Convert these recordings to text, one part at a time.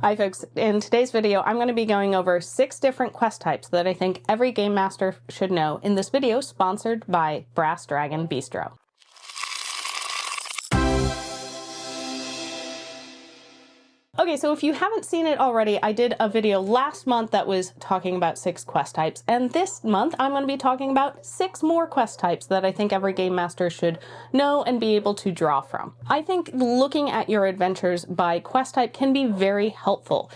Hi folks, in today's video I'm going to be going over 6 different quest types that I think every game master should know in this video sponsored by Brass Dragon Bistro. Okay, so if you haven't seen it already, I did a video last month that was talking about 6 quest types, and this month I'm going to be talking about 6 more quest types that I think every game master should know and be able to draw from. I think looking at your adventures by quest type can be very helpful.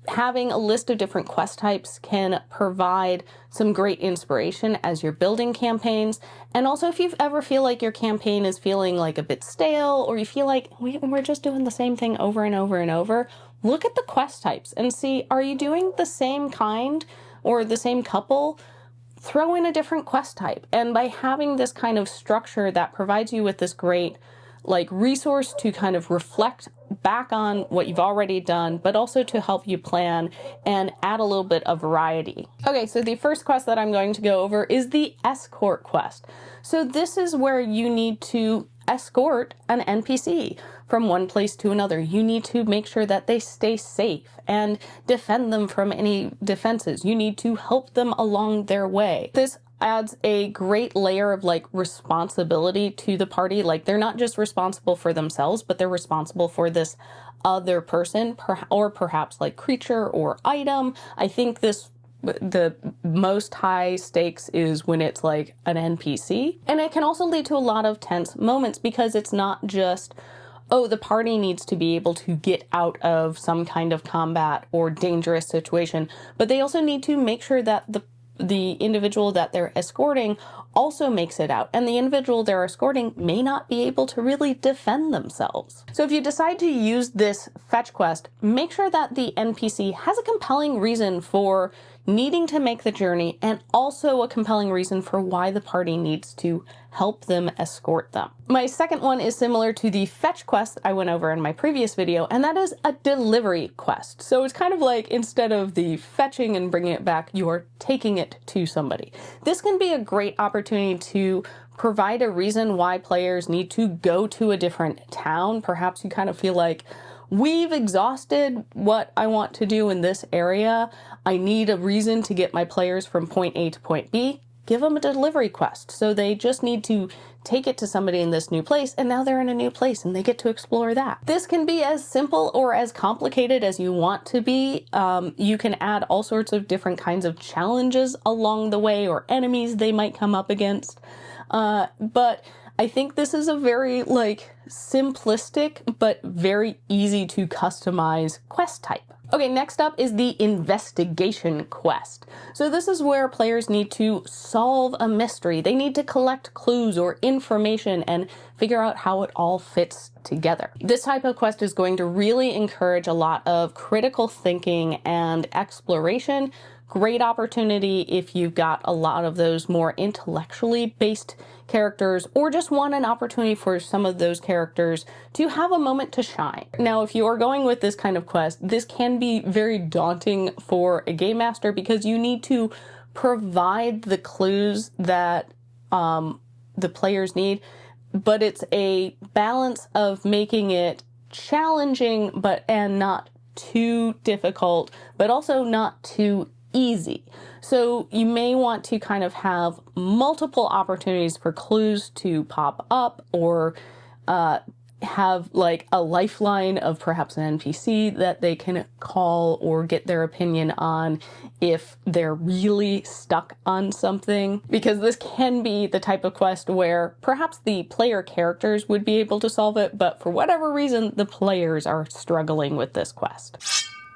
Having a list of different quest types can provide some great inspiration as you're building campaigns. And also if you ever feel like your campaign is feeling like a bit stale, or you feel like we're just doing the same thing over and over and over, look at the quest types and see, are you doing the same kind or the same couple? Throw in a different quest type. And by having this kind of structure that provides you with this great resource to kind of reflect back on what you've already done, but also to help you plan and add a little bit of variety. Okay, so the first quest that I'm going to go over is the escort quest. So this is where you need to escort an NPC from one place to another. You need to make sure that they stay safe and defend them from any defenses. You need to help them along their way. This adds a great layer of responsibility to the party. They're not just responsible for themselves, but they're responsible for this other person, or perhaps creature or item. I think the most high stakes is when it's an NPC. And it can also lead to a lot of tense moments because it's not just, oh, the party needs to be able to get out of some kind of combat or dangerous situation, but they also need to make sure that the individual that they're escorting also makes it out, and the individual they're escorting may not be able to really defend themselves. So if you decide to use this fetch quest, make sure that the NPC has a compelling reason for needing to make the journey, and also a compelling reason for why the party needs to help them escort them. My second one is similar to the fetch quest I went over in my previous video, and that is a delivery quest. So it's kind of like, instead of the fetching and bringing it back, you're taking it to somebody. This can be a great opportunity to provide a reason why players need to go to a different town. Perhaps you kind of feel like, we've exhausted what I want to do in this area. I need a reason to get my players from point A to point B. Give them a delivery quest. So they just need to take it to somebody in this new place, and now they're in a new place and they get to explore that. This can be as simple or as complicated as you want to be. You can add all sorts of different kinds of challenges along the way, or enemies they might come up against. But I think this is a very simplistic but very easy to customize quest type. Okay, next up is the investigation quest. So this is where players need to solve a mystery. They need to collect clues or information and figure out how it all fits together. This type of quest is going to really encourage a lot of critical thinking and exploration. Great opportunity if you've got a lot of those more intellectually based characters, or just want an opportunity for some of those characters to have a moment to shine. Now, if you are going with this kind of quest, this can be very daunting for a game master because you need to provide the clues that the players need, but it's a balance of making it challenging and not too difficult, but also not too easy. So you may want to kind of have multiple opportunities for clues to pop up, or have a lifeline of perhaps an NPC that they can call or get their opinion on if they're really stuck on something. Because this can be the type of quest where perhaps the player characters would be able to solve it, but for whatever reason, the players are struggling with this quest.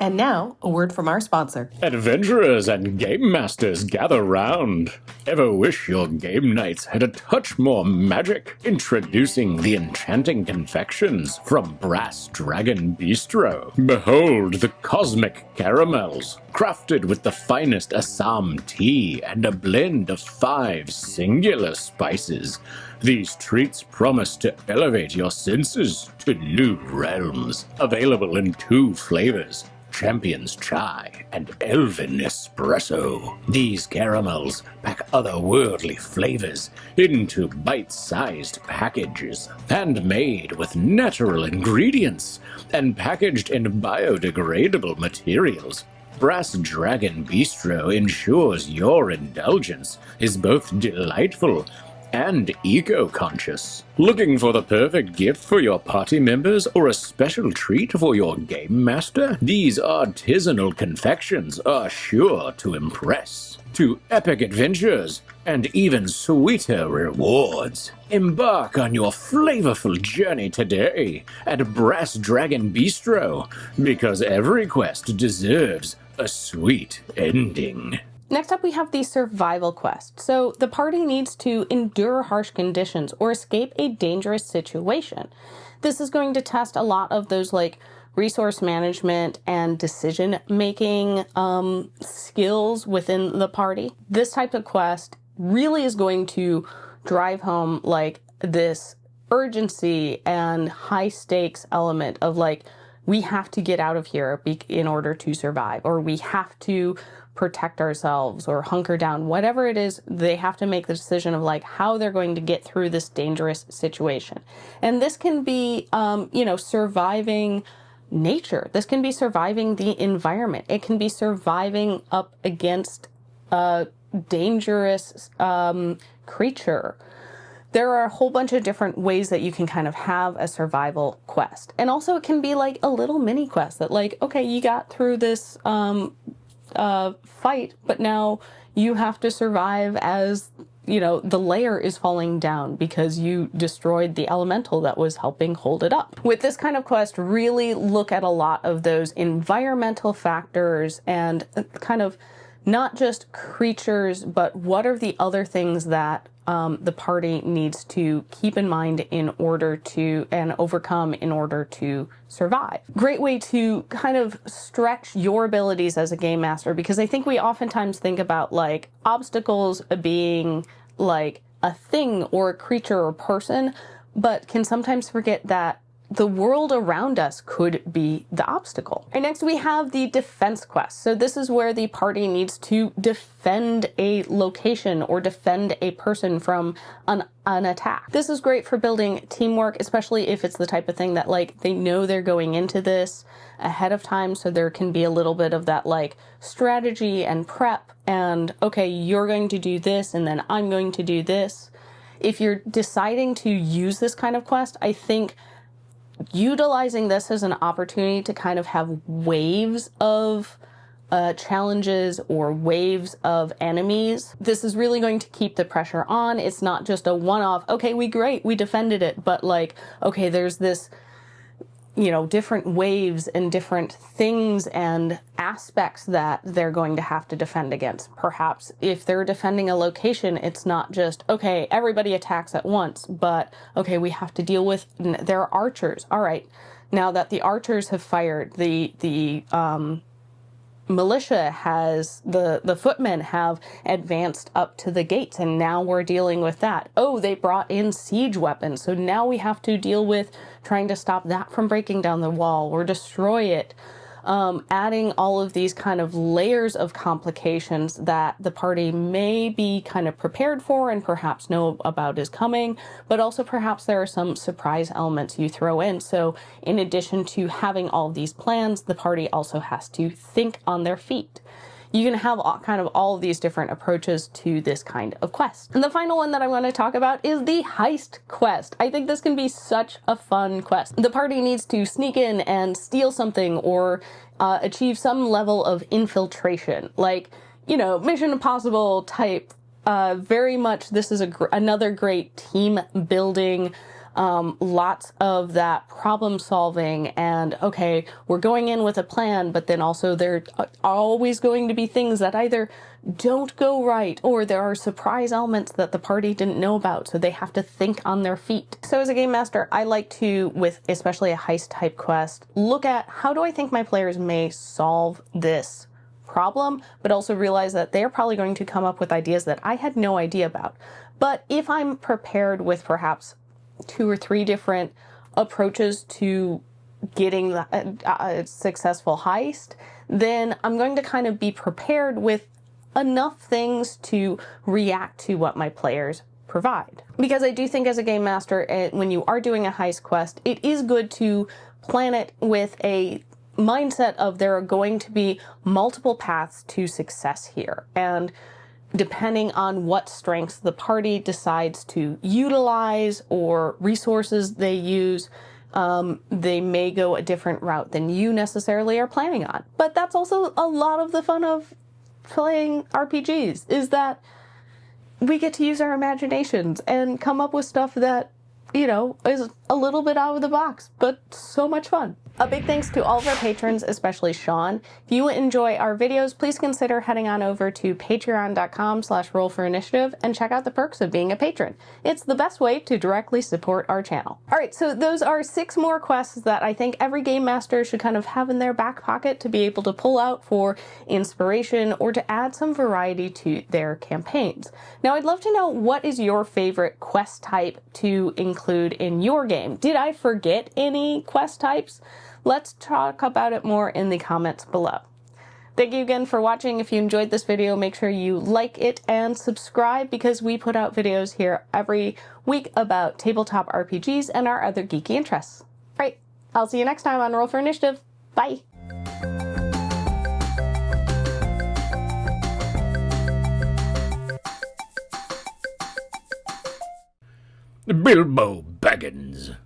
And now, a word from our sponsor. Adventurers and game masters, gather round. Ever wish your game nights had a touch more magic? Introducing the enchanting confections from Brass Dragon Bistro. Behold the cosmic caramels, crafted with the finest Assam tea and a blend of 5 singular spices. These treats promise to elevate your senses to new realms. Available in 2 flavors: Champion's Chai and Elven Espresso. These caramels pack otherworldly flavors into bite-sized packages, handmade with natural ingredients and packaged in biodegradable materials. Brass Dragon Bistro ensures your indulgence is both delightful and eco-conscious. Looking for the perfect gift for your party members or a special treat for your game master? These artisanal confections are sure to impress. To epic adventures and even sweeter rewards. Embark on your flavorful journey today at Brass Dragon Bistro, because every quest deserves a sweet ending. Next up, we have the survival quest. So the party needs to endure harsh conditions or escape a dangerous situation. This is going to test a lot of those like resource management and decision making skills within the party. This type of quest really is going to drive home like this urgency and high stakes element of like, we have to get out of here in order to survive, or we have to protect ourselves or hunker down, whatever it is. They have to make the decision of like how they're going to get through this dangerous situation. And this can be, surviving nature. This can be surviving the environment. It can be surviving up against a dangerous creature. There are a whole bunch of different ways that you can kind of have a survival quest. And also it can be like a little mini quest that like, okay, you got through this fight, but now you have to survive as, the layer is falling down because you destroyed the elemental that was helping hold it up. With this kind of quest, really look at a lot of those environmental factors and kind of not just creatures, but what are the other things that the party needs to keep in mind in order to, and overcome in order to survive. Great way to kind of stretch your abilities as a game master, because I think we oftentimes think about like obstacles being like a thing or a creature or person, but can sometimes forget that the world around us could be the obstacle. And next we have the defense quest. So this is where the party needs to defend a location or defend a person from an attack. This is great for building teamwork, especially if it's the type of thing that like they know they're going into this ahead of time. So there can be a little bit of that like strategy and prep and okay, you're going to do this and then I'm going to do this. If you're deciding to use this kind of quest, I think utilizing this as an opportunity to kind of have waves of challenges or waves of enemies. This is really going to keep the pressure on. It's not just a one-off, okay, we defended it, but like, okay, there's this, different waves and different things and aspects that they're going to have to defend against. Perhaps if they're defending a location, it's not just, okay, everybody attacks at once, but okay, we have to deal with, there are archers. All right, now that the archers have fired, the militia has, the footmen have advanced up to the gates, and now we're dealing with that. Oh, they brought in siege weapons, so now we have to deal with trying to stop that from breaking down the wall or destroy it. Adding all of these kind of layers of complications that the party may be kind of prepared for and perhaps know about is coming, but also perhaps there are some surprise elements you throw in. So in addition to having all of these plans, the party also has to think on their feet. You can have kind of all of these different approaches to this kind of quest. And the final one that I want to talk about is the heist quest. I think this can be such a fun quest. The party needs to sneak in and steal something or achieve some level of infiltration. Like, Mission Impossible type. Very much this is another great team building. Lots of that problem solving and, okay, we're going in with a plan, but then also there are always going to be things that either don't go right or there are surprise elements that the party didn't know about, so they have to think on their feet. So as a game master, I like to, with especially a heist type quest, look at how do I think my players may solve this problem, but also realize that they're probably going to come up with ideas that I had no idea about. But if I'm prepared with perhaps 2 or 3 different approaches to getting a successful heist, then I'm going to kind of be prepared with enough things to react to what my players provide. Because I do think as a game master, when you are doing a heist quest, it is good to plan it with a mindset of there are going to be multiple paths to success here. And depending on what strengths the party decides to utilize or resources they use, they may go a different route than you necessarily are planning on. But that's also a lot of the fun of playing RPGs, is that we get to use our imaginations and come up with stuff that, you know, is a little bit out of the box, but so much fun. A big thanks to all of our patrons, especially Sean. If you enjoy our videos, please consider heading on over to patreon.com/rollforinitiative and check out the perks of being a patron. It's the best way to directly support our channel. All right, so those are 6 more quests that I think every game master should kind of have in their back pocket to be able to pull out for inspiration or to add some variety to their campaigns. Now, I'd love to know, what is your favorite quest type to include in your game? Did I forget any quest types? Let's talk about it more in the comments below. Thank you again for watching. If you enjoyed this video, make sure you like it and subscribe, because we put out videos here every week about tabletop RPGs and our other geeky interests. All right, I'll see you next time on Roll for Initiative. Bye. Bilbo Baggins.